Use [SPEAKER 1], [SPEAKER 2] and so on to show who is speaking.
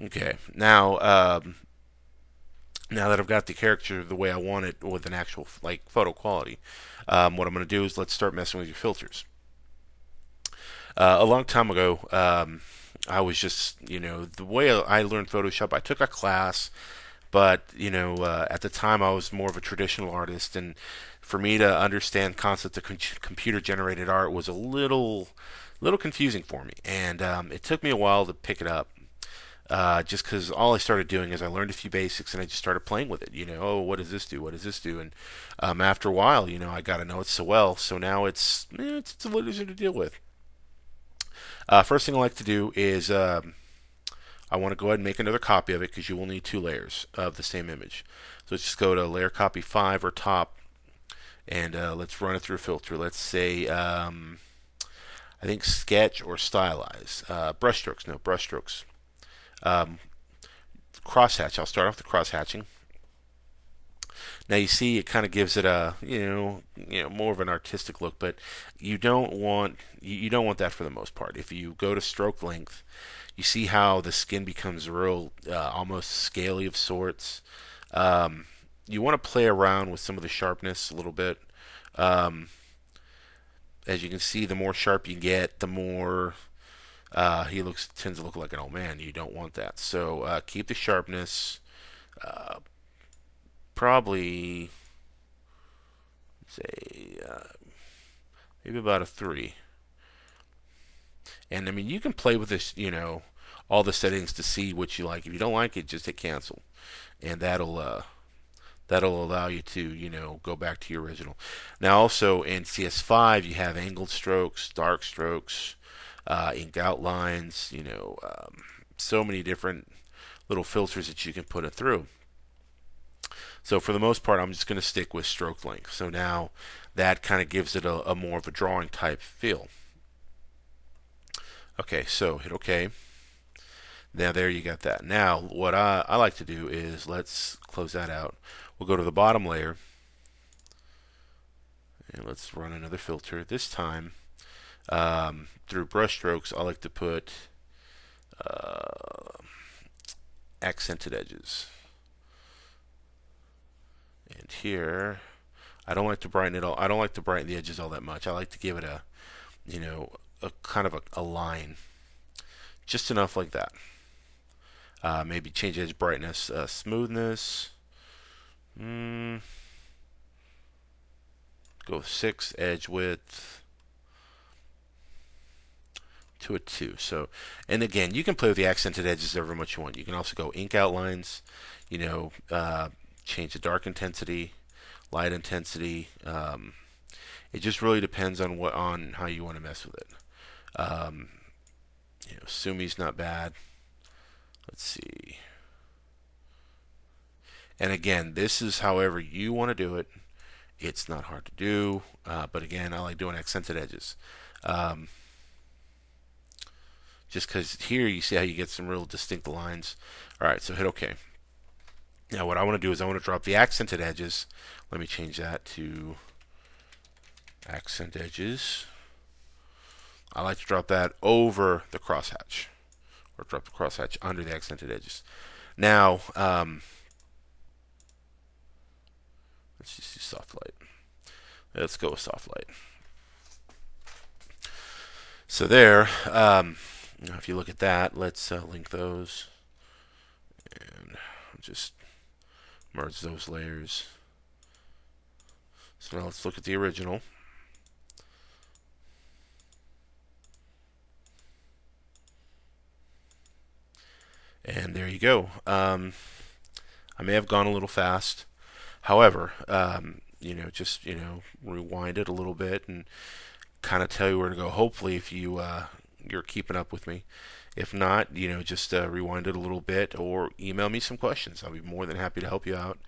[SPEAKER 1] Okay, now that I've got the character the way I want it with an actual like photo quality, what I'm going to do is let's start messing with your filters. A long time ago, I was just, the way I learned Photoshop, I took a class, but, at the time I was more of a traditional artist, and for me to understand concept of computer generated art was a little confusing for me, and it took me a while to pick it up. Just because all I started doing is I learned a few basics and I just started playing with it. Oh, what does this do? What does this do? And after a while, I got to know it so well. So now it's a little easier to deal with. First thing I like to do is I want to go ahead and make another copy of it because you will need two layers of the same image. So let's just go to layer copy 5 or top, and let's run it through a filter. Let's say I think sketch or stylize. Brushstrokes, no brushstrokes. Um, Crosshatch. I'll start off the cross hatching. Now you see it kind of gives it a more of an artistic look, but you don't want that for the most part. If you go to stroke length, you see how the skin becomes real almost scaly of sorts. You want to play around with some of the sharpness a little bit. Um, as you can see, the more sharp you get, the more he tends to look like an old man. You don't want that. So keep the sharpness. Uh, Probably say maybe about a 3. And I mean, you can play with this, all the settings to see what you like. If you don't like it, just hit cancel, and that'll allow you to, go back to your original. Now, also in CS5, you have angled strokes, dark strokes, ink outlines. So many different little filters that you can put it through. So for the most part, I'm just going to stick with stroke length. So now that kind of gives it a more of a drawing type feel. Okay, so hit OK. Now there you got that. Now what I like to do is let's close that out. We'll go to the bottom layer and let's run another filter. This time through brush strokes, I like to put uh, accented edges. And here, I don't like to brighten it all. I don't like to brighten the edges all that much. I like to give it a kind of a line, just enough like that. Maybe change edge brightness, smoothness. Mm, Go 6 edge width to a 2. So, and again, you can play with the accented edges however much you want. You can also go ink outlines. You know, change the dark intensity, light intensity. It just really depends on how you want to mess with it. Um, Sumi's not bad. Let's see. And again, this is however you want to do it. It's not hard to do, but again, I like doing accented edges. Um, just because here you see how you get some real distinct lines. All right, so hit OK. Now what I want to do is I want to drop the accented edges. Let me change that to accent edges. I like to drop that over the crosshatch, or drop the crosshatch under the accented edges. Now, let's just do soft light. Let's go with soft light. So there, now if you look at that, let's link those and just merge those layers. So now let's look at the original. And there you go. I may have gone a little fast. However, just rewind it a little bit and kind of tell you where to go. Hopefully, if you're keeping up with me. If not, just rewind it a little bit or email me some questions. I'll be more than happy to help you out.